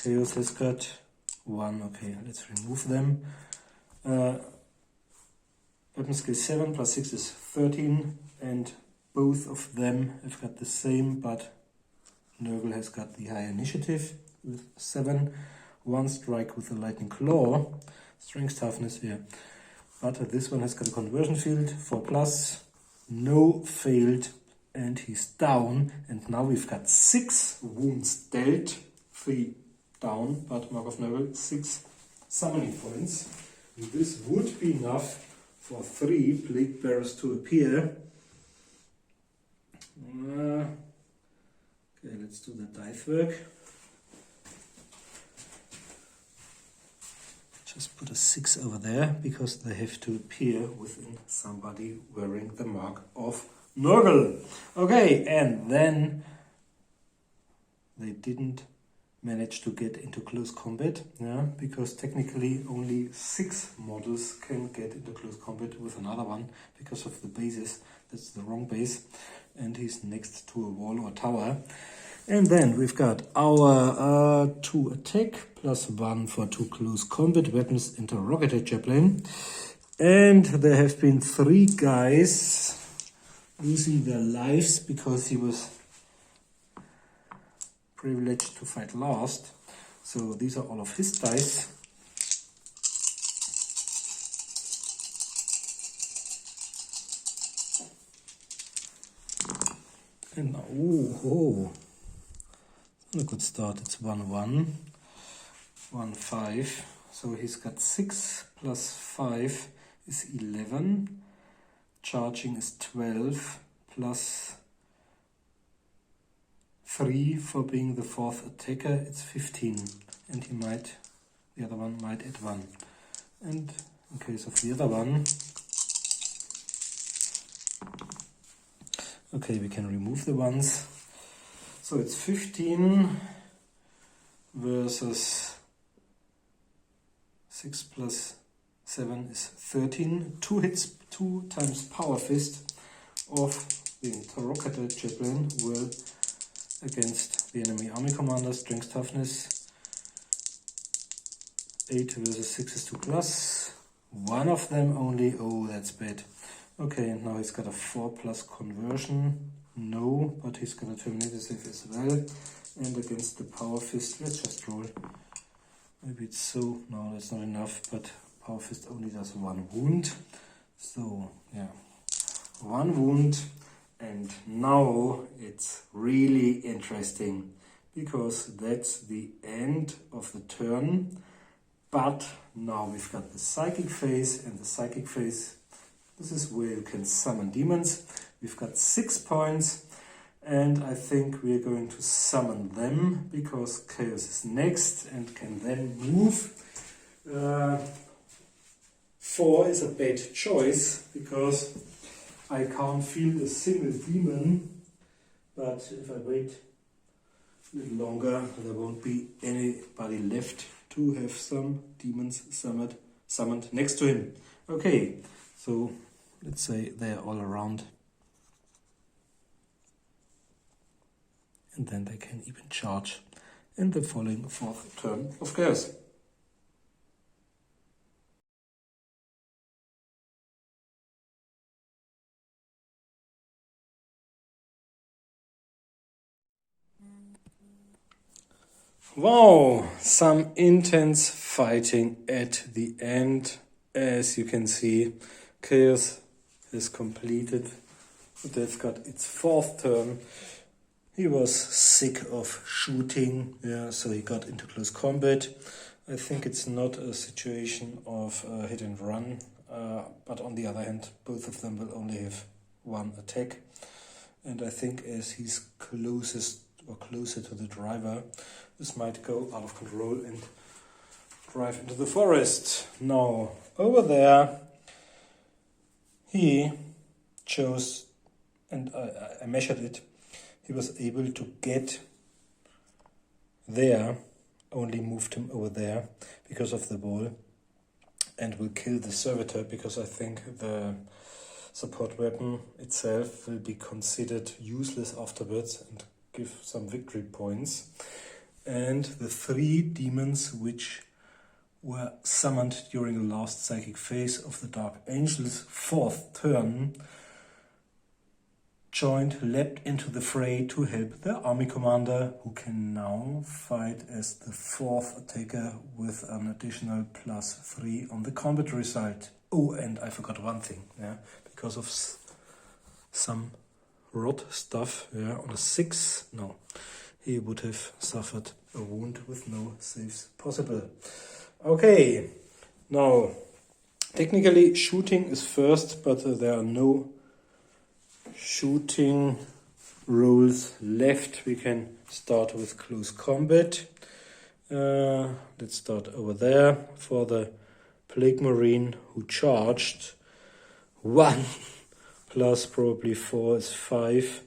Chaos has got 1. Okay, let's remove them. Weapon skill 7 plus 6 is 13, and both of them have got the same, but Nurgle has got the higher initiative with 7. 1 strike with the lightning claw, strength toughness here. But this one has got a conversion field, 4+, no failed and he's down, and now we've got 6 wounds dealt, 3 down, but Mark of Nurgle 6 summoning points. And this would be enough for 3 Plague Bearers to appear. Okay, let's do the dice work. Just put a 6 over there, because they have to appear within somebody wearing the Mark of Nurgle. Okay, and then they didn't manage to get into close combat, yeah, because technically only 6 models can get into close combat with another one because of the bases. That's the wrong base, and he's next to a wall or tower. And then we've got our 2 attack plus 1 for 2 close combat weapons interrogator chaplain. And there have been 3 guys losing their lives because he was privileged to fight last. So these are all of his dice. And now, a good start. It's 1-1, 1-5. So he's got 6 plus 5 is 11. Charging is 12 plus 3 for being the 4th attacker. It's 15, and the other one might add 1. And in case of the other one, okay, we can remove the ones. So it's 15 versus 6 plus 7 is 13. 2 hits, 2 times Power Fist of the Interrogator Chaplain will against the enemy army commander. Strength toughness 8 versus 6 is 2 plus. One of them only. Oh, that's bad. Okay, and now he's got a 4 plus conversion. No, but he's got a Terminator save as well. And against the Power Fist, let's just roll. Maybe it's so. No, that's not enough, but Power Fist only does 1 wound. So, yeah, 1 wound. And now it's really interesting, because that's the end of the turn. But now we've got the Psychic Phase, and the Psychic Phase, this is where you can summon demons. We've got 6 points, and I think we are going to summon them, because Chaos is next and can then move. 4 is a bad choice, because I can't field a single demon, but if I wait a little longer, there won't be anybody left to have some demons summoned next to him. Okay, so let's say they're all around. And then they can even charge in the following 4th turn of Chaos. Wow, some intense fighting at the end. As you can see, Chaos is completed. That's got its 4th turn. He was sick of shooting, yeah, so he got into close combat. I think it's not a situation of hit and run, but on the other hand, both of them will only have 1 attack. And I think as he's closest or closer to the driver, this might go out of control and drive into the forest. Now, over there, he chose, and I measured it, he was able to get there, only moved him over there because of the wall, and will kill the servitor, because I think the support weapon itself will be considered useless afterwards and give some victory points. And the 3 demons which were summoned during the last Psychic Phase of the Dark Angel's 4th turn leapt into the fray to help their army commander, who can now fight as the 4th attacker with an additional +3 on the combat result. Oh, and I forgot one thing, yeah, because of some rot stuff. Yeah, on a 6, no, he would have suffered a wound with no saves possible. Okay, now technically shooting is first, but there are no shooting rules left. We can start with close combat. Let's start over there for the Plague Marine who charged. 1 plus probably 4 is 5.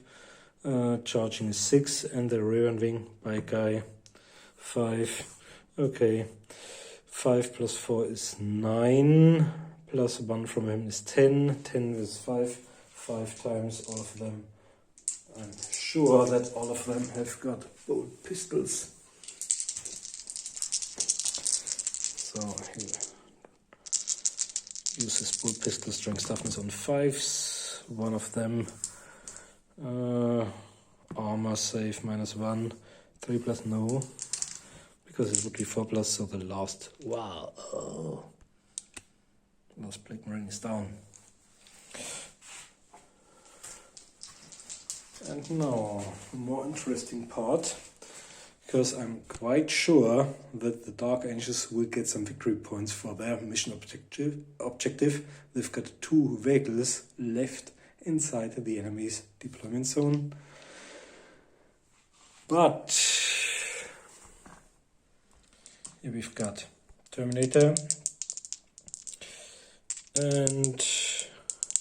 Charging is 6, and the rear wing by guy 5. Okay, 5 plus 4 is 9. Plus 1 from him is 10. 10 is 5. 5 times all of them. I'm sure that all of them have got bolt pistols. So he uses bolt pistol, strength toughness on 5s. One of them armor save -1. 3 plus no, because it would be 4 plus, so the last, wow, last Plague Marine is down. And now, the more interesting part, because I'm quite sure that the Dark Angels will get some victory points for their mission objective. They've got 2 vehicles left inside the enemy's deployment zone. But here we've got Terminator and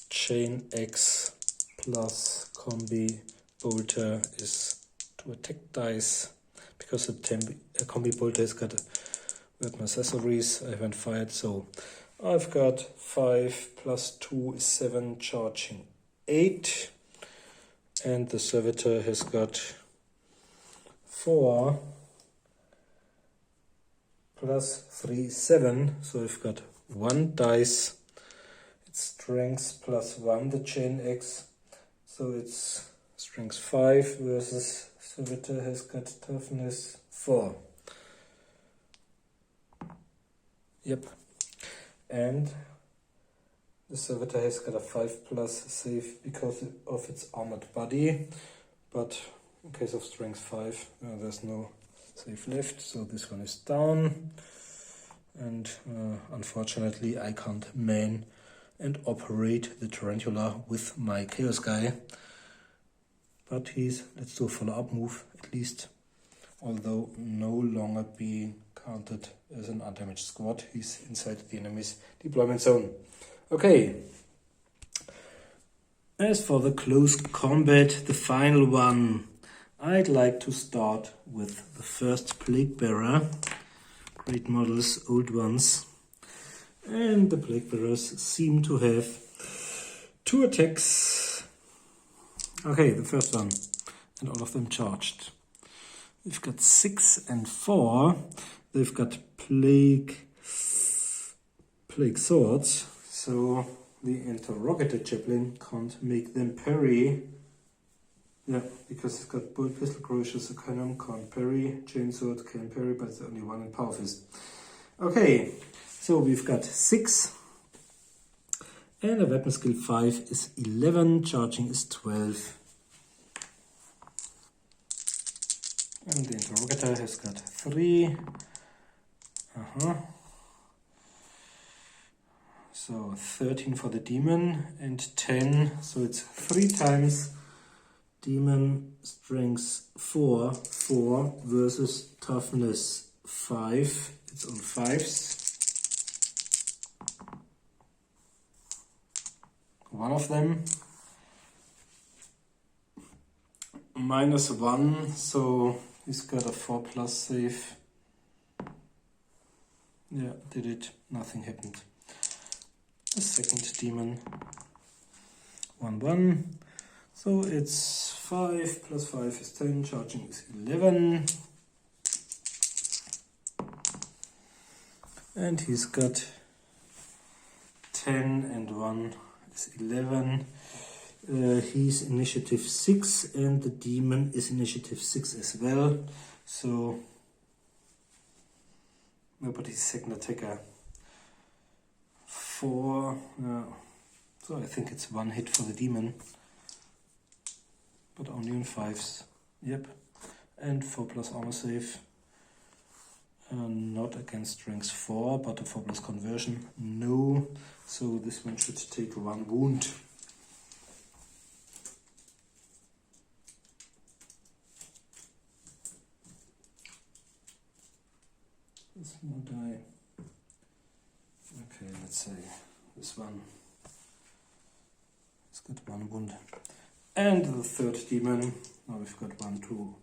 Chain X plus Combi Bolter is 2 attack dice, because the Combi Bolter has got weapon accessories. I haven't fired, so I've got 5 plus 2 is 7, charging 8, and the Servitor has got 4 plus 3 7, so I've got 1 dice. It's strength plus 1, the Chain X, so it's strength 5 versus Servitor has got toughness 4. Yep. And the Servitor has got a 5 plus save because of its armored body, but in case of strength 5 there's no save left, so this one is down. And unfortunately I can't man and operate the Tarantula with my Chaos guy. But let's do a follow-up move at least, although no longer being counted as an undamaged squad. He's inside the enemy's deployment zone. Okay. As for the close combat, the final one, I'd like to start with the first Plague Bearer. Great models, old ones. And the Plague Bearers seem to have 2 attacks. Okay, the first one, and all of them charged. We've got 6 and 4. They've got plague swords, so the interrogator chaplain can't make them parry. Yeah, because it's got bolt pistol, crucius, a cannon, can't parry, chainsword can parry, but it's only 1 in power fist. Okay, so we've got 6. And a weapon skill 5 is 11, charging is 12. And the interrogator has got 3. So 13 for the demon and 10, so it's 3 times demon strength 4 versus toughness 5. It's on 5s. One of them -1, so he's got a 4 plus save. Yeah, did it, nothing happened. The second demon 1-1, so it's 5 plus 5 is 10, charging is 11. And he's got 10 and 1 is 11. He's initiative 6 and the demon is initiative 6 as well. So nobody's second attacker 4. So I think it's 1 hit for the demon. but only on 5s. Yep. And 4+ armor save. Not against strength 4, but a 4+ conversion. No. So this one should take 1 wound. This more die. Okay, let's say this one has got 1 wound. And the third demon. Now we've got 1, 2,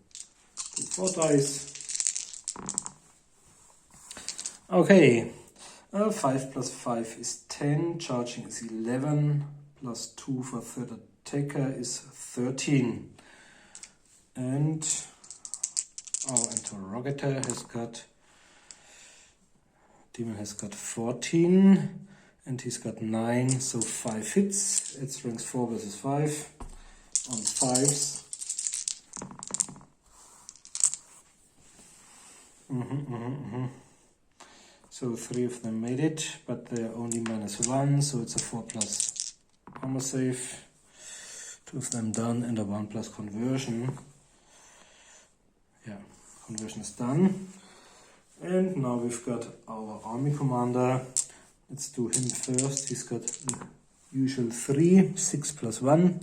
4 dice. Okay, 5 + 5 is 10, charging is 11, plus 2 for third attacker is 13. And our interrogator has got, demon has got 14, and he's got 9, so 5 hits. It's strength 4 versus 5 on 5s. So 3 of them made it, but they're only -1, so it's a 4+ armor save. 2 of them done, and a 1+ conversion. Yeah, conversion is done. And now we've got our army commander. Let's do him first. He's got the usual 3, 6 + 1.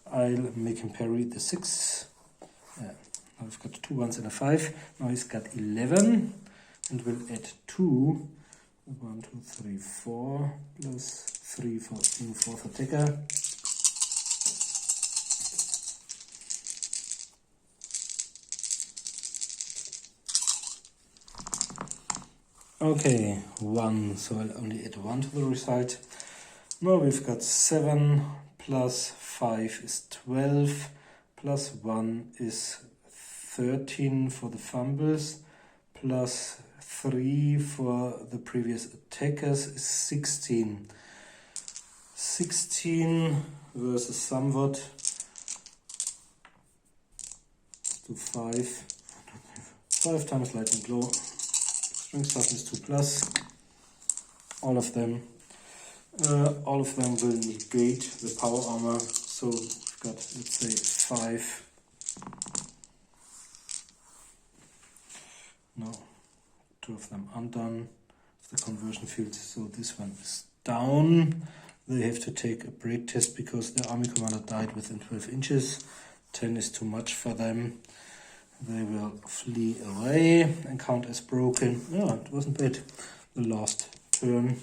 I'll make him parry the 6. Yeah. Now we've got 2 1s and a 5. Now he's got 11. And we'll add 2, 1, 2, 3, 4, plus 3 for new 4th attacker. Okay, 1, so I'll only add 1 to the result. Now we've got 7, plus 5 is 12, plus 1 is 13 for the fumbles, plus 3 for the previous attackers is 16. 16 versus somewhat. Let's do 5. 5 times lightning blow. Strength toughness 2+. All of them will negate the power armor. So we've got, let's say, 5. No. 2 of them undone. The conversion field, so this one is down. They have to take a break test because their army commander died within 12 inches. 10 is too much for them. They will flee away and count as broken. Yeah, it wasn't bad. The last turn.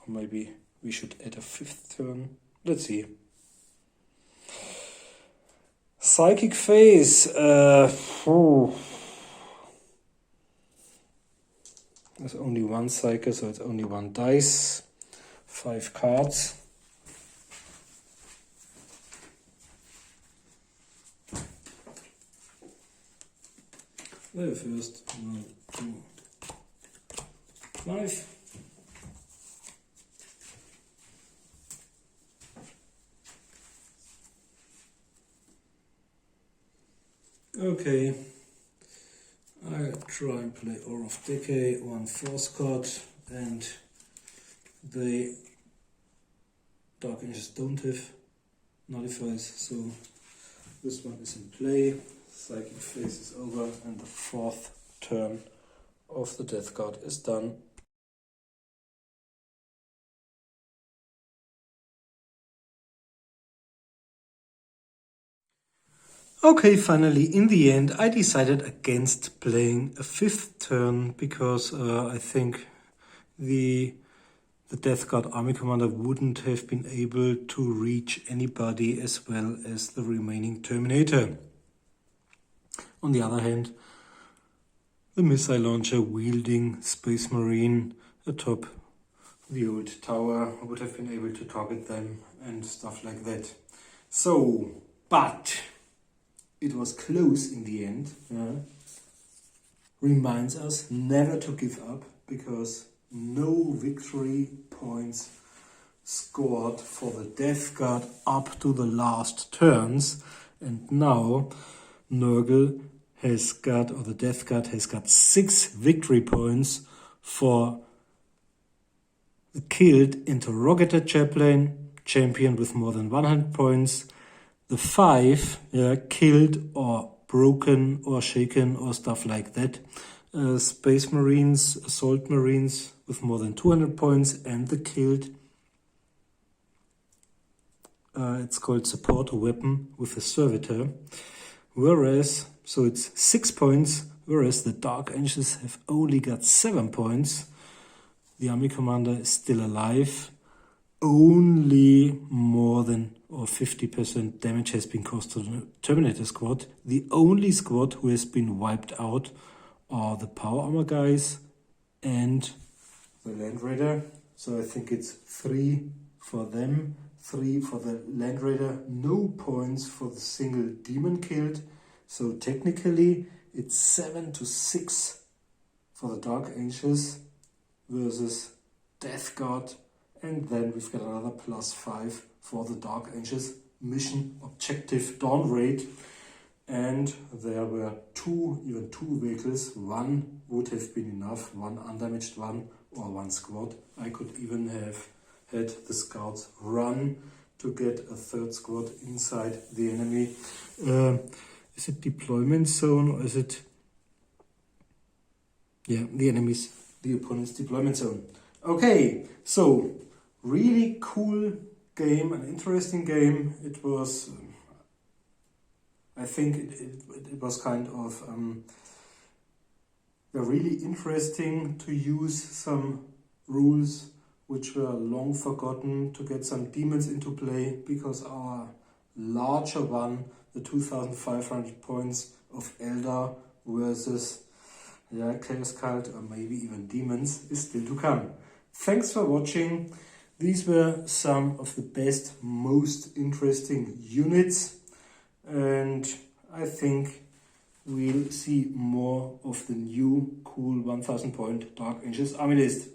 Or maybe we should add a 5th turn. Let's see. Psychic phase. There's only 1 cycle, so it's only 1 dice. 5 cards. The first 1, 2, 5. Okay. I'll try and play Aura of Decay, 1 force card, and the Dark Ages don't have nullifiers, so this one is in play. Psychic phase is over, and the 4th turn of the Death Guard is done. Okay, finally, in the end, I decided against playing a 5th turn because I think the Death Guard Army Commander wouldn't have been able to reach anybody as well as the remaining Terminator. On the other hand, the missile launcher wielding Space Marine atop the old tower would have been able to target them and stuff like that. So, but it was close in the end. Reminds us never to give up, because no victory points scored for the Death Guard up to the last turns, and now Nurgle has got, or the Death Guard has got 6 victory points for the killed Interrogator Chaplain, champion with more than 100 points. The 5, killed or broken or shaken or stuff like that. Space Marines, Assault Marines with more than 200 points, and the killed, it's called Support Weapon with a Servitor. Whereas, so it's 6 points, whereas the Dark Angels have only got 7 points. The Army Commander is still alive. Only more than or 50% damage has been caused to the Terminator squad. The only squad who has been wiped out are the Power Armor guys and the Land Raider. So I think it's 3 for them, 3 for the Land Raider, no points for the single demon killed. So technically it's 7-6 for the Dark Angels versus Death Guard. And then we've got another +5 for the Dark Angels mission objective Dawn Raid. And there were even two vehicles. One would have been enough, one undamaged one or one squad. I could even have had the scouts run to get a third squad inside the enemy. Is it deployment zone or is it... Yeah, the opponent's deployment zone. Okay, so really cool game, an interesting game. It was, I think it was kind of really interesting to use some rules which were long forgotten, to get some demons into play, because our larger one, the 2,500 points of Eldar versus Chaos Cult or maybe even demons, is still to come. Thanks for watching. These were some of the best, most interesting units, and I think we'll see more of the new cool 1000 point Dark Angels army list.